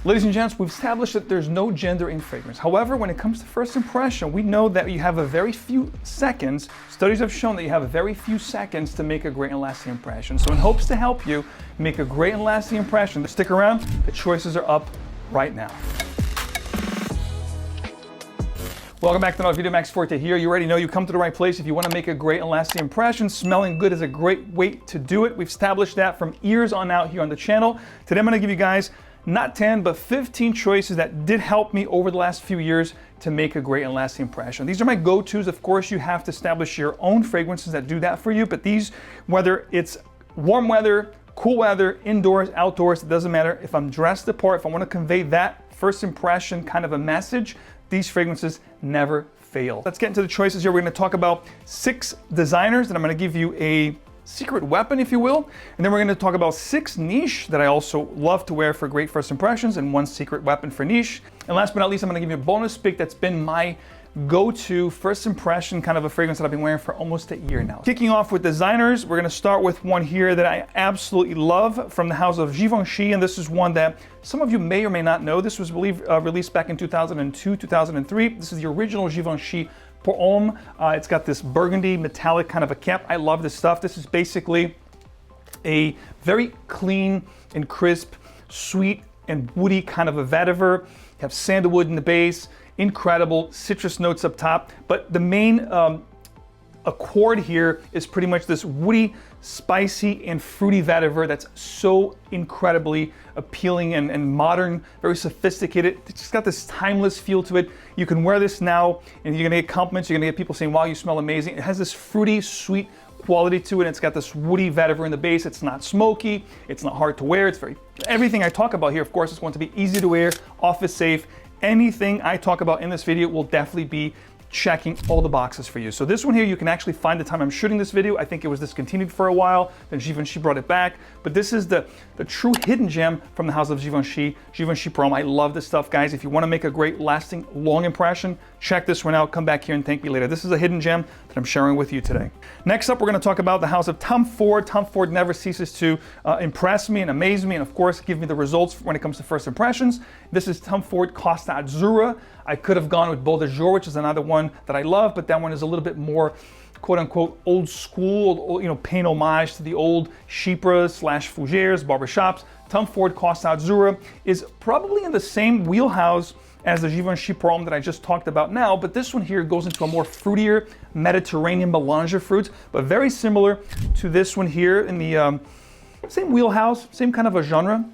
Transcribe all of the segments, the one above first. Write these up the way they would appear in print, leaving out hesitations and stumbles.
Ladies and gents, we've established that there's no gender in fragrance. However, when it comes to first impression, we know that you have a very few seconds. Studies have shown that you have a very few seconds to make a great and lasting impression. So in hopes to help you make a great and lasting impression, stick around, the choices are up right now. Welcome back to another video. Max Forte here. You already know you come to the right place if you want to make a great and lasting impression. Smelling good is a great way to do it. We've established that from years on out here on the channel. Today I'm going to give you guys not 10, but 15 choices that did help me over the last few years to make a great and lasting impression. These are my go-tos. Of course, you have to establish your own fragrances that do that for you, but these, whether it's warm weather, cool weather, indoors, outdoors, it doesn't matter. If I'm dressed the part, if I want to convey that first impression kind of a message, these fragrances never fail. Let's get into the choices here. We're going to talk about 6 designers, and I'm going to give you a secret weapon, if you will. And then we're going to talk about 6 niche that I also love to wear for great first impressions, and 1 secret weapon for niche. And last but not least, I'm going to give you a bonus pick that's been my go-to first impression kind of a fragrance that I've been wearing for almost a year now. Kicking off with designers, we're going to start with one here that I absolutely love from the house of Givenchy, and this is one that some of you may or may not know. This was released back in 2002, 2003. This is the original Givenchy Pour Homme. It's got this burgundy metallic kind of a cap. I love this stuff. This is basically a very clean and crisp, sweet and woody kind of a vetiver. You have sandalwood in the base, incredible citrus notes up top, but the main accord here is pretty much this woody, spicy and fruity vetiver that's so incredibly appealing and modern, very sophisticated. It's just got this timeless feel to it. You can wear this now and you're gonna get compliments. You're gonna get people saying, wow, you smell amazing. It has this fruity, sweet quality to it. It's got this woody vetiver in the base. It's not smoky. It's not hard to wear. It's everything I talk about here, of course, is going to be easy to wear, office safe. Anything I talk about in this video will definitely be checking all the boxes for you. So this one here, you can actually find the time I'm shooting this video. I think it was discontinued for a while, then Givenchy brought it back. But this is the true hidden gem from the house of Givenchy, Givenchy Pour Homme. I love this stuff, guys. If you want to make a great, lasting, long impression, check this one out. Come back here and thank me later. This is a hidden gem that I'm sharing with you today. Next up, we're going to talk about the house of Tom Ford. Tom Ford never ceases to impress me and amaze me, and of course, give me the results when it comes to first impressions. This is Tom Ford Costa Azzurra. I could have gone with Bvlgari, which is another one that I love, but that one is a little bit more quote-unquote old school, paying homage to the old /fougères, barbershops. Tom Ford Costa Azzurra is probably in the same wheelhouse as the Givenchy Pour Homme that I just talked about now, but this one here goes into a more fruitier Mediterranean melange fruits, but very similar to this one here in the same wheelhouse, same kind of a genre,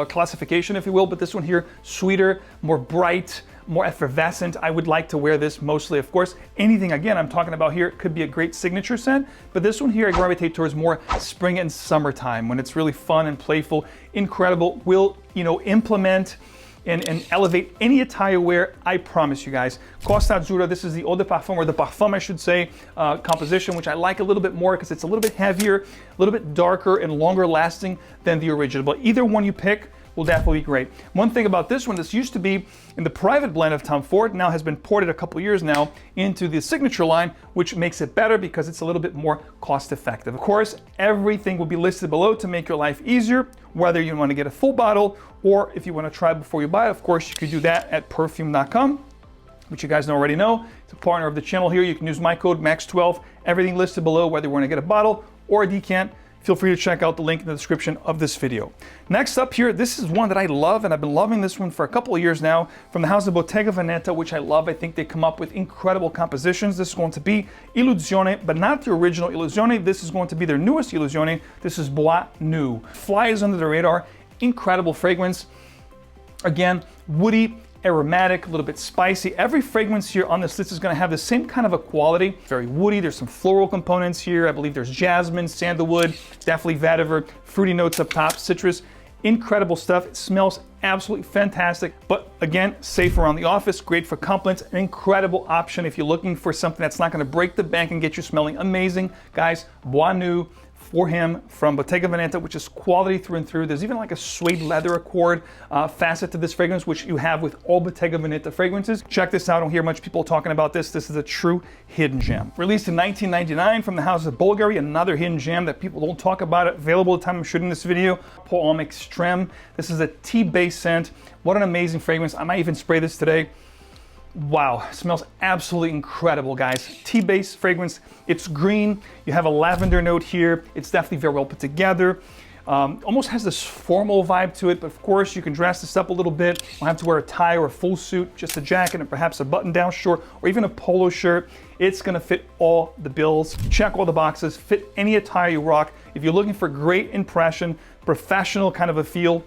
classification, if you will, but this one here, sweeter, more bright, more effervescent. I would like to wear this mostly, of course. Anything, again, I'm talking about here could be a great signature scent, but this one here I gravitate towards more spring and summertime when it's really fun and playful, incredible, will, implement and elevate any attire wear, I promise you guys. Costa Azzurra, this is the eau de parfum, or the parfum I should say, composition, which I like a little bit more because it's a little bit heavier, a little bit darker and longer lasting than the original. But either one you pick will definitely be great. One thing about this one, this used to be in the private blend of Tom Ford, now has been ported a couple years now into the signature line, which makes it better because it's a little bit more cost effective. Of course, everything will be listed below to make your life easier, whether you want to get a full bottle or if you want to try before you buy. Of course, you could do that at perfume.com, which you guys already know. It's a partner of the channel here. You can use my code MAX12, everything listed below, whether you want to get a bottle or a decant. Feel free to check out the link in the description of this video. Next up here, this is one that I love, and I've been loving this one for a couple of years now, from the house of Bottega Veneta, which I love. I think they come up with incredible compositions. This is going to be Illusione, but not the original Illusione. This is going to be their newest Illusione. This is Bois Nu. Flies under the radar, incredible fragrance. Again, woody, aromatic, a little bit spicy. Every fragrance here on this list is going to have the same kind of a quality. Very woody. There's some floral components here. I believe there's jasmine, sandalwood, definitely vetiver, fruity notes up top, citrus. Incredible stuff. It smells absolutely fantastic. But again, safe around the office, great for compliments, an incredible option if you're looking for something that's not going to break the bank and get you smelling amazing. Guys, Bois Nu for him from Bottega Veneta, which is quality through and through. There's even like a suede leather accord facet to this fragrance, which you have with all Bottega Veneta fragrances. Check this out. I don't hear much people talking about this. This is a true hidden gem. Released in 1999 from the house of Bvlgari, another hidden gem that people don't talk about. It available at the time I'm shooting this video. 𝗏𝗏 𝗏𝗏. This is a tea-based scent. What an amazing fragrance. I might even spray this today. Wow, smells absolutely incredible, guys. Tea-based fragrance. It's green. You have a lavender note here. It's definitely very well put together. Almost has this formal vibe to it, but of course you can dress this up a little bit. You don't have to wear a tie or a full suit, just a jacket and perhaps a button-down short or even a polo shirt. It's gonna fit all the bills, check all the boxes, fit any attire you rock. If you're looking for great impression, professional kind of a feel,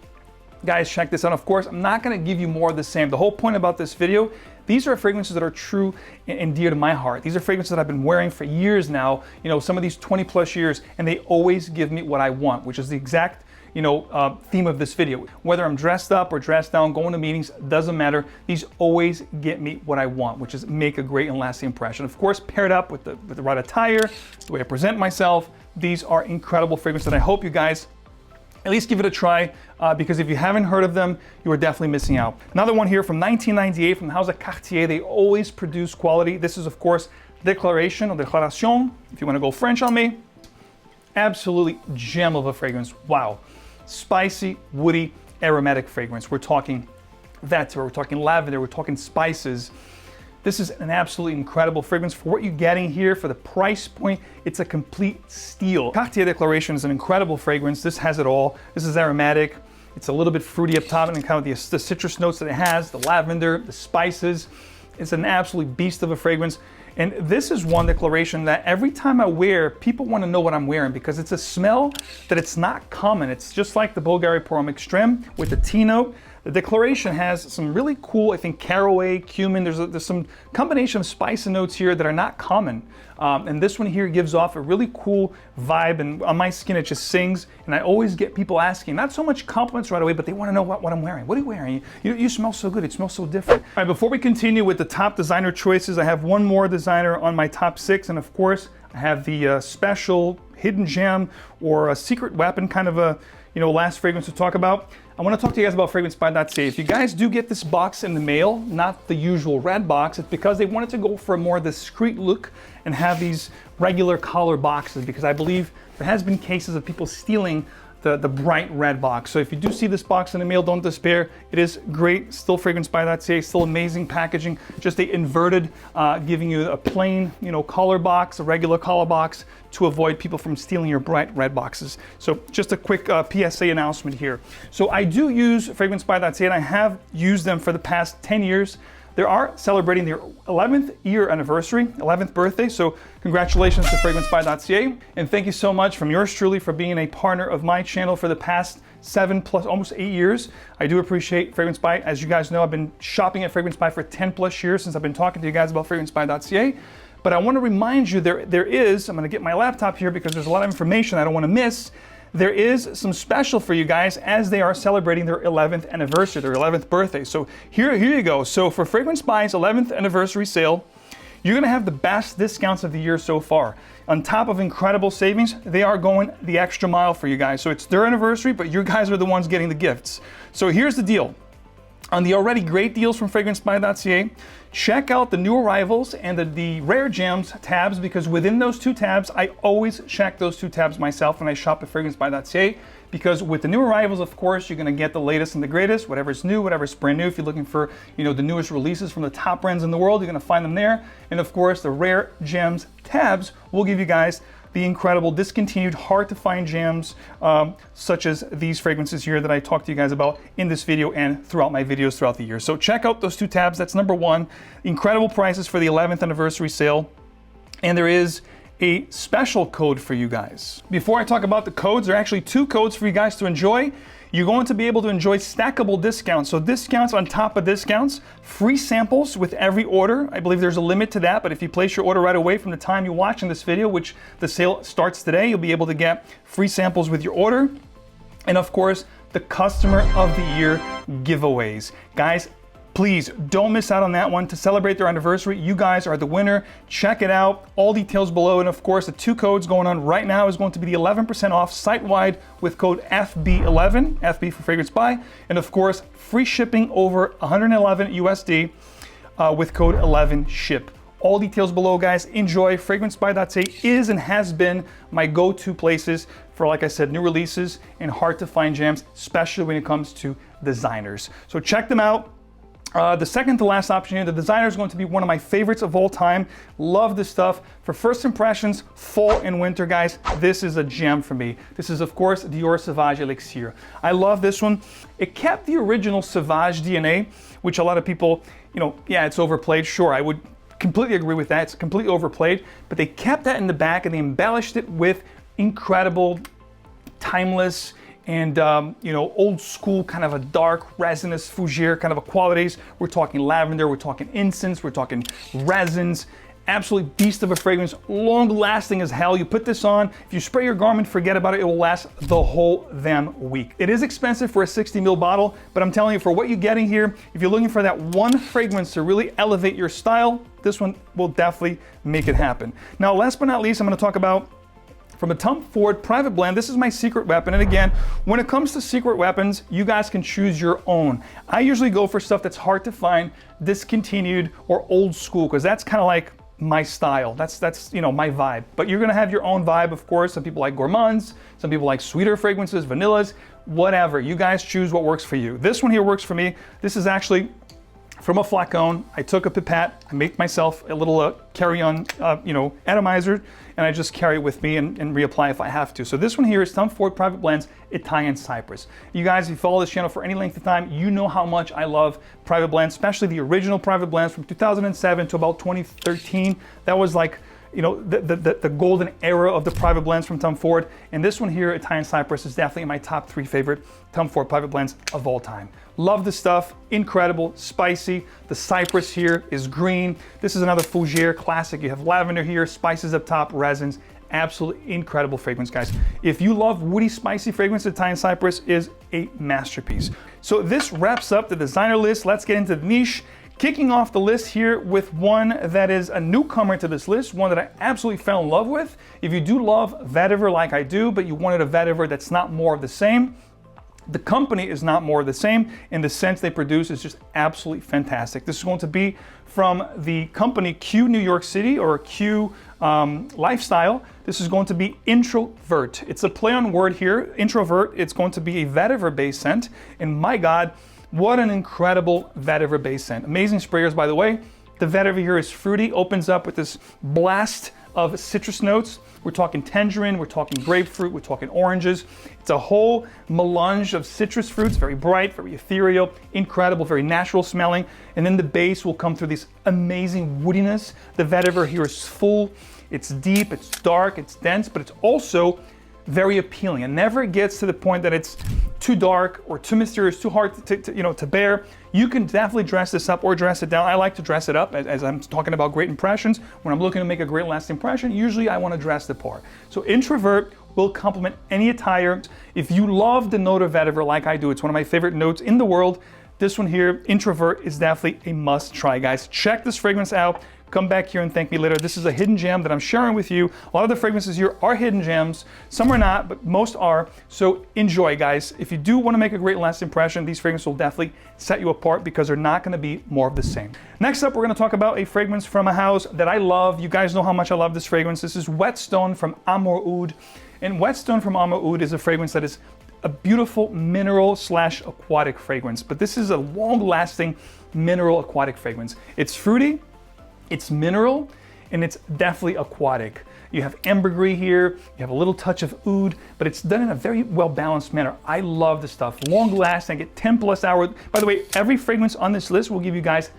guys, check this out. Of course, I'm not gonna give you more of the same. The whole point about this video, these are fragrances that are true and dear to my heart. These are fragrances that I've been wearing for years now, you know, some of these 20+ years, and they always give me what I want, which is the exact, you know, theme of this video. Whether I'm dressed up or dressed down, going to meetings, doesn't matter. These always get me what I want, which is make a great and lasting impression. Of course, paired up with the right attire, the way I present myself, these are incredible fragrances, and I hope you guys at least give it a try, because if you haven't heard of them, you are definitely missing out. Another one here from 1998 from the house of Cartier. They always produce quality. This is, of course, Declaration or Déclaration, if you want to go French on me. Absolutely gem of a fragrance. Wow. Spicy, woody, aromatic fragrance. We're talking vetiver, we're talking lavender, we're talking spices. This is an absolutely incredible fragrance. For what you're getting here, for the price point, it's a complete steal. Cartier Declaration is an incredible fragrance. This has it all. This is aromatic. It's a little bit fruity up top and kind of the citrus notes that it has, the lavender, the spices. It's an absolute beast of a fragrance. And this is one declaration that every time I wear, people want to know what I'm wearing because it's a smell that it's not common. It's just like the Bvlgari 𝗏𝗏 𝗏𝗏 with the tea note. The Declaration has some really cool, I think, caraway, cumin. There's some combination of spice and notes here that are not common. And this one here gives off a really cool vibe, and on my skin it just sings. And I always get people asking, not so much compliments right away, but they want to know what I'm wearing. What are you wearing? You smell so good. It smells so different. All right, before we continue with the top designer choices, I have one more designer on my top 6, and of course I have the special hidden gem or a secret weapon kind of a, you know, last fragrance to talk about. I want to talk to you guys about 𝗏𝗏. If you guys do get this box in the mail, not the usual red box, it's because they wanted to go for a more discreet look and have these regular color boxes, because I believe there has been cases of people stealing the bright red box. So if you do see this box in the mail, don't despair. It is great, still fragrance 𝗏𝗏, still amazing packaging, just a inverted, giving you a plain, you know, color box, a regular color box to avoid people from stealing your bright red boxes. So just a quick PSA announcement here. So I do use fragrance 𝗏𝗏, and I have used them for the past 10 years. They are celebrating their 11th year anniversary, 11th birthday, so congratulations to Fragrance 𝗏𝗏. And thank you so much from yours truly for being a partner of my channel for the past 7+, almost 8 years. I do appreciate Fragrance 𝗏𝗏. As you guys know, I've been shopping at Fragrance 𝗏𝗏 for 10+ years since I've been talking to you guys about Fragrance 𝗏𝗏. But I want to remind you there is, I'm going to get my laptop here because there's a lot of information I don't want to miss. There is some special for you guys as they are celebrating their 11th anniversary, their 11th birthday. So here you go. So for Fragrance 𝗏𝗏's 11th anniversary sale, you're gonna have the best discounts of the year so far. On top of incredible savings, they are going the extra mile for you guys. So it's their anniversary, but you guys are the ones getting the gifts. So here's the deal. On the already great deals from Fragrance 𝗏𝗏, check out the new arrivals and the rare gems tabs, because within those 2 tabs, I always check those 2 tabs myself when I shop at Fragrance 𝗏𝗏, because with the new arrivals, of course, you're gonna get the latest and the greatest, whatever's new, whatever's brand new. If you're looking for, you know, the newest releases from the top brands in the world, you're gonna find them there. And of course, the rare gems tabs will give you guys the incredible discontinued, hard to find gems, such as these fragrances here that I talked to you guys about in this video and throughout my videos throughout the year. So check out those 2 tabs. That's number 1. Incredible prices for the 11th anniversary sale. And there is a special code for you guys. Before I talk about the codes, there are actually 2 codes for you guys to enjoy. You're going to be able to enjoy stackable discounts. So discounts on top of discounts, free samples with every order. I believe there's a limit to that, but if you place your order right away from the time you're watching this video, which the sale starts today, you'll be able to get free samples with your order. And of course, the Customer of the Year giveaways. Guys, Please don't miss out on that one. To celebrate their anniversary, you guys are the winner. Check it out. All details below. And of course, the 2 codes going on right now is going to be the 11% off site-wide with code FB11, FB for Fragrance Buy. And of course, free shipping over 111 USD with code 11SHIP. All details below, guys. Enjoy. FragranceBuy.ca is and has been my go-to places for, like I said, new releases and hard to find gems, especially when it comes to designers. So check them out. The second to last option here, the designer is going to be one of my favorites of all time. Love this stuff. For first impressions, fall and winter, guys, this is a gem for me. This is, of course, Dior Sauvage Elixir. I love this one. It kept the original Sauvage DNA, which a lot of people, you know, yeah, it's overplayed. Sure, I would completely agree with that. It's completely overplayed, but they kept that in the back and they embellished it with incredible, timeless, and you know, old school kind of a dark resinous fougere kind of a qualities. We're talking lavender, we're talking incense, we're talking resins. Absolute beast of a fragrance, long lasting as hell. You put this on, if you spray your garment, forget about it, it will last the whole damn week. It is expensive for a 60 ml bottle, but I'm telling you, for what you're getting here, if you're looking for that one fragrance to really elevate your style, this one will definitely make it happen. Now, last but not least, I'm gonna talk about from a Tom Ford private blend. This is my secret weapon. And again, when it comes to secret weapons, you guys can choose your own. I usually go for stuff that's hard to find, discontinued, or old school, because that's kind of like my style. That's you know, my vibe. But you're gonna have your own vibe, of course. Some people like gourmands, some people like sweeter fragrances, vanillas, whatever. You guys choose what works for you. This one here works for me. This is actually from a flacon. I took a pipette, I made myself a little carry-on, you know, atomizer, and I just carry it with me and reapply if I have to. So this one here is Tom Ford Private Blends Italian Cypress. You guys, if you follow this channel for any length of time, you know how much I love private blends, especially the original private blends from 2007 to about 2013. That was like, you know, the golden era of the private blends from Tom Ford. And this one here, Italian Cypress, is definitely my top 3 favorite Tom Ford private blends of all time. Love the stuff, incredible, spicy. The cypress here is green. This is another fougere classic. You have lavender here, spices up top, resins. Absolutely incredible fragrance, guys. If you love woody, spicy fragrance, Italian Cypress is a masterpiece. So this wraps up the designer list. Let's get into the niche. Kicking off the list here with one that is a newcomer to this list, one that I absolutely fell in love with. If you do love vetiver like I do, but you wanted a vetiver that's not more of the same, the company is not more of the same, and the scents they produce is just absolutely fantastic. This is going to be from the company Q New York City, or Q Lifestyle. This is going to be Introvert. It's a play on word here, Introvert. It's going to be a vetiver-based scent, and my God, what an incredible vetiver-based scent. Amazing sprayers, by the way. The vetiver here is fruity, opens up with this blast of citrus notes. We're talking tangerine, we're talking grapefruit, we're talking oranges. It's a whole melange of citrus fruits, very bright, very ethereal, incredible, very natural smelling. And then the base will come through this amazing woodiness. The vetiver here is full, it's deep, it's dark, it's dense, but it's also very appealing. It never gets to the point that it's too dark or too mysterious, too hard to bear. You can definitely dress this up or dress it down. I like to dress it up as I'm talking about great impressions. When I'm looking to make a great lasting impression, usually I want to dress the part. So Introvert will complement any attire. If you love the note of vetiver like I do, it's one of my favorite notes in the world. This one here, Introvert, is definitely a must try, guys. Check this fragrance out. Come back here and thank me later. This is a hidden gem that I'm sharing with you. A lot of the fragrances here are hidden gems. Some are not, but most are. So enjoy, guys. If you do want to make a great last impression, these fragrances will definitely set you apart because they're not going to be more of the same. Next up, we're going to talk about a fragrance from a house that I love. You guys know how much I love this fragrance. This is Whetstone from Amouage. And Whetstone from Amouage is a fragrance that is a beautiful mineral / aquatic fragrance. But this is a long-lasting mineral aquatic fragrance. It's fruity, it's mineral, and it's definitely aquatic. You have ambergris here, you have a little touch of oud, but it's done in a very well-balanced manner. I love this stuff. Long lasting, I get 10+ hours. By the way, every fragrance on this list will give you guys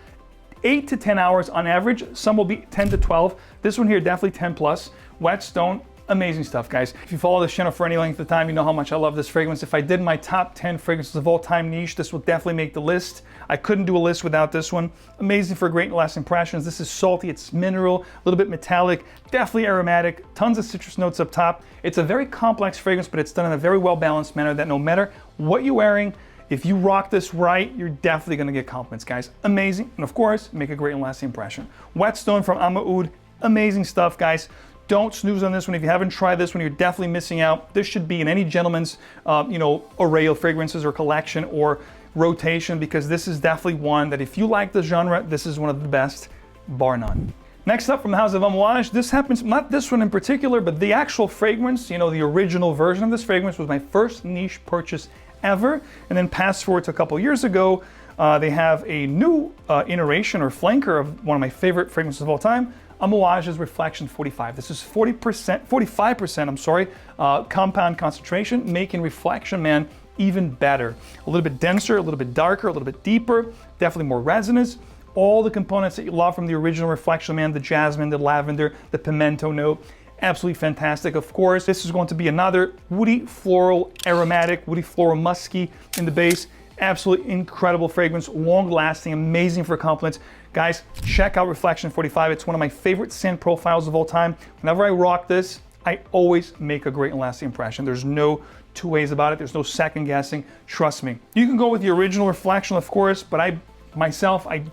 8 to 10 hours on average. Some will be 10 to 12. This one here, definitely 10+. Whetstone, amazing stuff, guys. If you follow this channel for any length of time, you know how much I love this fragrance. If I did my top 10 fragrances of all time niche, this will definitely make the list. I couldn't do a list without this one. Amazing for great last impressions. This is salty, it's mineral, a little bit metallic, definitely aromatic, tons of citrus notes up top. It's a very complex fragrance, but it's done in a very well-balanced manner that no matter what you're wearing, If you rock this right, you're definitely gonna get compliments, guys. Amazing, and of course, make a great and lasting impression. Whetstone from Amouage, amazing stuff, guys. Don't snooze on this one. If you haven't tried this one, you're definitely missing out. This should be in any gentleman's, array of fragrances or collection or rotation, because this is definitely one that if you like the genre, this is one of the best, bar none. Next up from the house of Amouage, this happens, not this one in particular, but the actual fragrance, the original version of this fragrance was my first niche purchase ever. And then fast forward to a couple years ago, they have a new iteration or flanker of one of my favorite fragrances of all time, Amouage's Reflection 45. This is 45%, compound concentration, making Reflection, man, even better. A little bit denser, a little bit darker, a little bit deeper, definitely more resonance. All the components that you love from the original Reflection, man, the jasmine, the lavender, the pimento note, absolutely fantastic. Of course, this is going to be another woody floral aromatic, woody floral musky in the base. Absolutely incredible fragrance, long lasting, amazing for compliments. Guys, check out Reflection 45. It's one of my favorite scent profiles of all time. Whenever I rock this, I always make a great and lasting impression. There's no two ways about it. There's no second guessing. Trust me. You can go with the original Reflection, of course, but I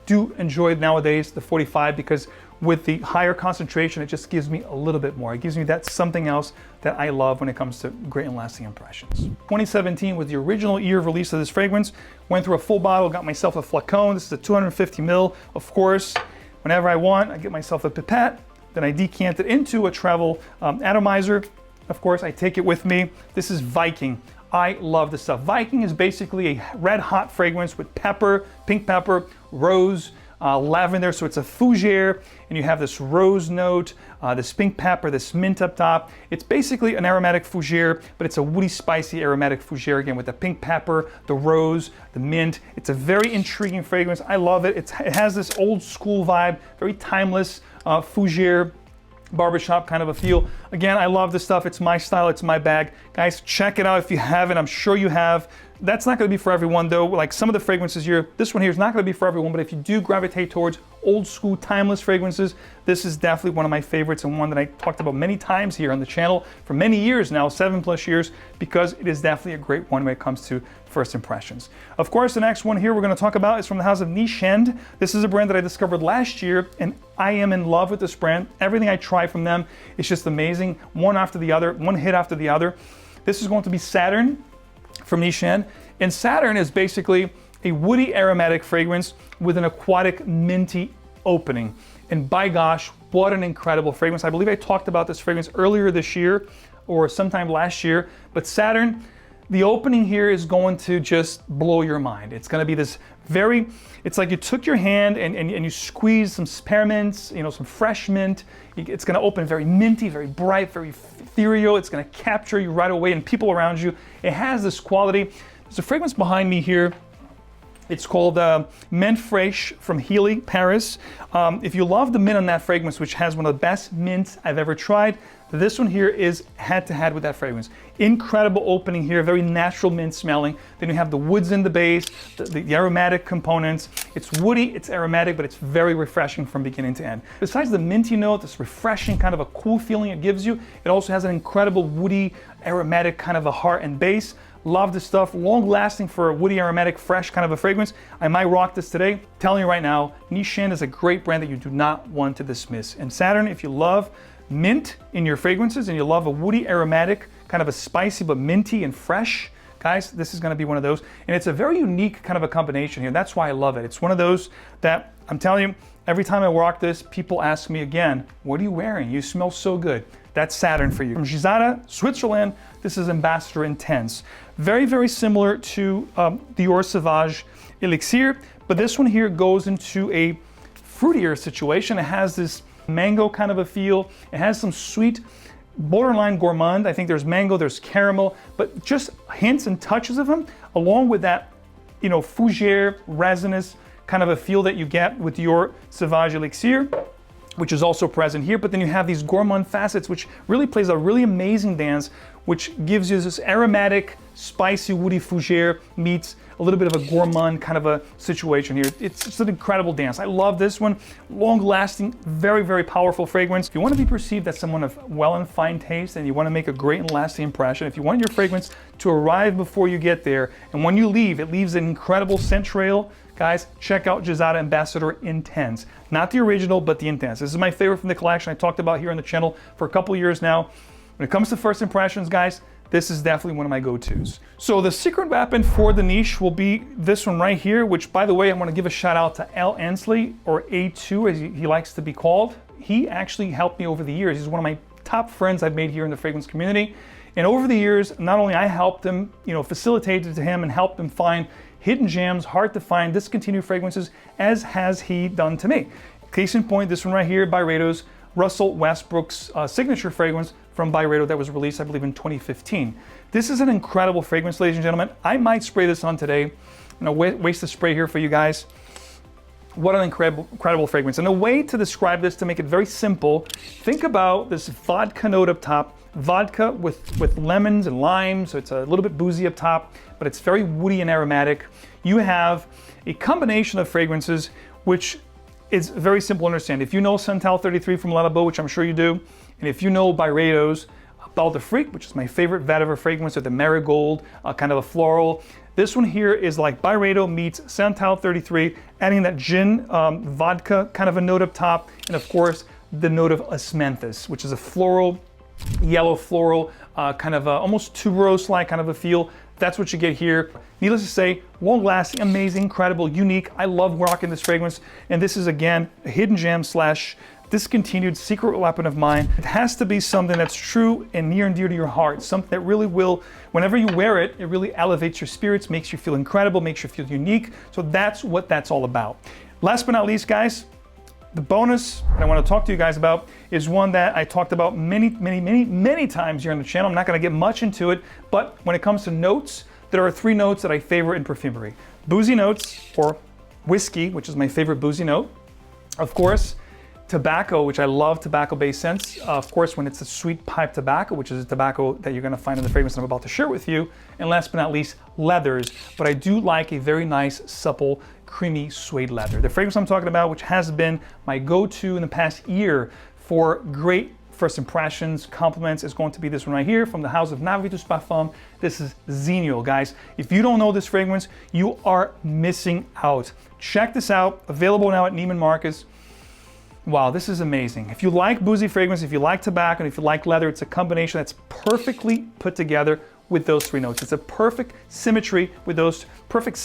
do enjoy nowadays the 45 because with the higher concentration, it just gives me a little bit more. It gives me that something else that I love when it comes to great and lasting impressions. 2017 was the original year of release of this fragrance. Went through a full bottle, got myself a flacon. This is a 250 ml. Of course, whenever I want, I get myself a pipette. Then I decant it into a travel atomizer. Of course, I take it with me. This is Viking. I love this stuff. Viking is basically a red hot fragrance with pepper, pink pepper, rose, lavender, so it's a fougere, and you have this rose note, this pink pepper, this mint up top. It's basically an aromatic fougere, but it's a woody, spicy aromatic fougere, again, with the pink pepper, the rose, the mint. It's a very intriguing fragrance. I love it. It has this old school vibe, very timeless fougere, barbershop kind of a feel. Again, I love this stuff. It's my style, it's my bag. Guys, check it out if you haven't. I'm sure you have. That's not going to be for everyone though. Like some of the fragrances here, this one here is not going to be for everyone, but if you do gravitate towards old school, timeless fragrances, this is definitely one of my favorites and one that I talked about many times here on the channel for many years now, 7+ years, because it is definitely a great one when it comes to first impressions. Of course, the next one here we're going to talk about is from the house of Nishane. This is a brand that I discovered last year, and I am in love with this brand. Everything I try from them is just amazing, one after the other, one hit after the other. This is going to be Saturn from Nishane, and Saturn is basically a woody aromatic fragrance with an aquatic minty opening. And by gosh, what an incredible fragrance. I believe I talked about this fragrance earlier this year or sometime last year, but Saturn, the opening here is going to just blow your mind. It's going to be this it's like you took your hand and you squeezed some spearmints, some fresh mint. It's going to open very minty, very bright, very ethereal. It's going to capture you right away and people around you. It has this quality. There's a fragrance behind me here. It's called Mint Fraîche from Healy, Paris. If you love the mint on that fragrance, which has one of the best mints I've ever tried, this one here is head-to-head with that fragrance. Incredible opening here, very natural mint smelling. Then you have the woods in the base, the aromatic components. It's woody, it's aromatic, but it's very refreshing from beginning to end. Besides the minty note, this refreshing kind of a cool feeling it gives you, it also has an incredible woody, aromatic kind of a heart and base. Love this stuff, long lasting for a woody, aromatic, fresh kind of a fragrance. I might rock this today. Telling you right now, Nishane is a great brand that you do not want to dismiss. And Saturn, if you love mint in your fragrances and you love a woody, aromatic, kind of a spicy but minty and fresh, guys, this is gonna be one of those. And it's a very unique kind of a combination here. That's why I love it. It's one of those that, I'm telling you, every time I rock this, people ask me again, what are you wearing? You smell so good. That's Saturn for you. From Gisada, Switzerland, this is Ambassador Intense. Very, very similar to Dior Sauvage Elixir, but this one here goes into a fruitier situation. It has this mango kind of a feel. It has some sweet, borderline gourmand. I think there's mango, there's caramel, but just hints and touches of them, along with that, fougere, resinous kind of a feel that you get with Dior Sauvage Elixir. which is also present here. But then you have these gourmand facets, which really plays a really amazing dance, which gives you this aromatic, spicy, woody fougere meets a little bit of a gourmand kind of a situation here. It's an incredible dance. I love this one. Long-lasting, very, very powerful fragrance. If you want to be perceived as someone of well and fine taste and you want to make a great and lasting impression, if you want your fragrance to arrive before you get there, and when you leave, it leaves an incredible scent trail, guys, check out Gisada Ambassador Intense. Not the original, but the Intense. This is my favorite from the collection I talked about here on the channel for a couple years now. When it comes to first impressions, guys, this is definitely one of my go-tos. So the secret weapon for the niche will be this one right here, which, by the way, I want to give a shout out to 𝐿𝐿𝐴, or A2 as he likes to be called. He actually helped me over the years. He's one of my top friends I've made here in the fragrance community. And over the years, not only I helped him, facilitated to him and helped him find hidden gems, hard to find, discontinued fragrances, as has he done to me. Case in point, this one right here, 𝗏𝗏𝗏𝗏's Russell Westbrook's signature fragrance from 𝗏𝗏𝗏 that was released, I believe, in 2015. This is an incredible fragrance, ladies and gentlemen. I might spray this on today. Waste the spray here for you guys. What an incredible fragrance. And a way to describe this, to make it very simple, think about this vodka note up top. Vodka with lemons and limes, so it's a little bit boozy up top, but it's very woody and aromatic. You have a combination of fragrances, which is very simple to understand. If you know Santal 33 from Le Labo, which I'm sure you do, and if you know 𝗏𝗏𝗏𝗏's 𝗏𝗏𝗏𝗏, which is my favorite vetiver fragrance with the marigold, kind of a floral. This one here is like 𝗏𝗏𝗏𝗏 meets Santal 33, adding that gin vodka kind of a note up top, and of course the note of osmanthus, which is a floral, yellow floral, kind of almost tuberose-like kind of a feel. That's what you get here. Needless to say, long-lasting, amazing, incredible, unique. I love rocking this fragrance, and this is again a hidden gem slash discontinued secret weapon of mine. It has to be something that's true and near and dear to your heart, something that really will, whenever you wear it, it really elevates your spirits, makes you feel incredible, makes you feel unique. So that's what that's all about. Last but not least, guys, the bonus that I want to talk to you guys about is one that I talked about many times here on the channel. I'm not going to get much into it, but when it comes to notes, there are 3 notes that I favor in perfumery. Boozy notes, or whiskey, which is my favorite boozy note. Of course, tobacco, which I love tobacco-based scents. Of course, when it's a sweet pipe tobacco, which is a tobacco that you're going to find in the fragrance I'm about to share with you. And last but not least, leathers. But I do like a very nice, supple, creamy suede leather. The fragrance I'm talking about, which has been my go-to in the past year for great first impressions, compliments, is going to be this one right here from the house of Navitus Parfum. This is Zenio, guys. If you don't know this fragrance, you are missing out. Check this out. Available now at Neiman Marcus. Wow, this is amazing. If you like boozy fragrance, if you like tobacco, and if you like leather, it's a combination that's perfectly put together with those 3 notes. It's a perfect symmetry with those, perfect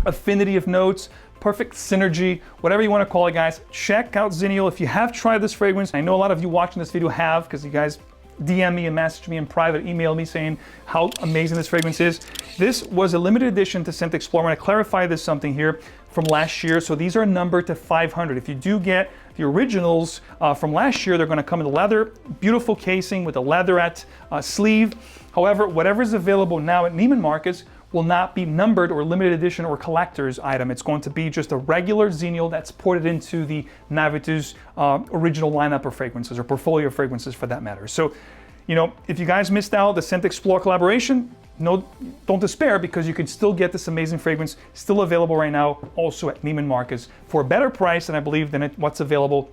affinity of notes, perfect synergy, whatever you want to call it, guys. Check out Zenio. If you have tried this fragrance, I know a lot of you watching this video have, because you guys DM me and message me in private, email me saying how amazing this fragrance is. This was a limited edition to ScentXplore. I'm going to clarify this something here from last year. So these are numbered to 500. If you do get the originals from last year, they're going to come in the leather, beautiful casing with a leatherette sleeve. However, whatever is available now at Neiman Marcus will not be numbered or limited edition or collector's item. It's going to be just a regular Zenio that's ported into the Navitus original lineup of fragrances, or portfolio of fragrances for that matter. So, if you guys missed out the ScentXplore collaboration, don't despair, because you can still get this amazing fragrance, still available right now, also at Neiman Marcus for a better price, and I believe, than what's available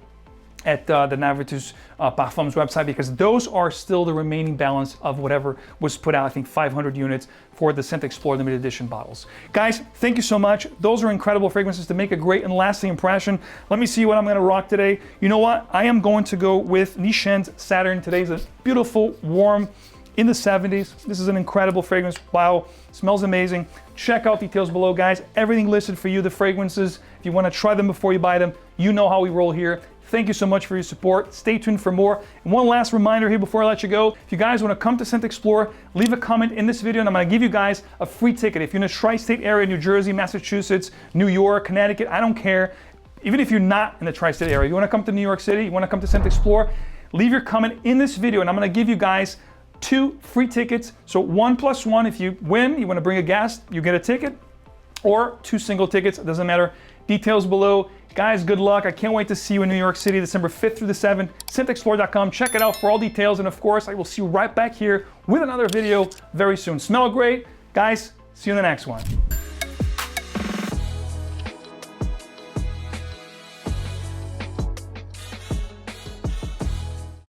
at the Navitus Parfums website, because those are still the remaining balance of whatever was put out. I think 500 units for the ScentXplore limited edition bottles. Guys, thank you so much. Those are incredible fragrances to make a great and lasting impression. Let me see what I'm going to rock today. You know what? I am going to go with Nishane's Saturn. Today's a beautiful, warm, in the 70s. This is an incredible fragrance. Wow, smells amazing. Check out details below, guys. Everything listed for you, the fragrances. If you want to try them before you buy them, you know how we roll here. Thank you so much for your support. Stay tuned for more. And one last reminder here before I let you go. If you guys want to come to ScentXplore, leave a comment in this video and I'm going to give you guys a free ticket. If you're in the tri-state area, New Jersey, Massachusetts, New York, Connecticut, I don't care. Even if you're not in the tri-state area, you want to come to New York City, you want to come to ScentXplore, leave your comment in this video and I'm going to give you guys 2 free tickets. So 1 + 1, if you win, you want to bring a guest, you get a ticket. or 2 single tickets, it doesn't matter. Details below. Guys, good luck. I can't wait to see you in New York City, December 5th through the 7th. ScentXplore.com. Check it out for all details. And of course, I will see you right back here with another video very soon. Smell great. Guys, see you in the next one.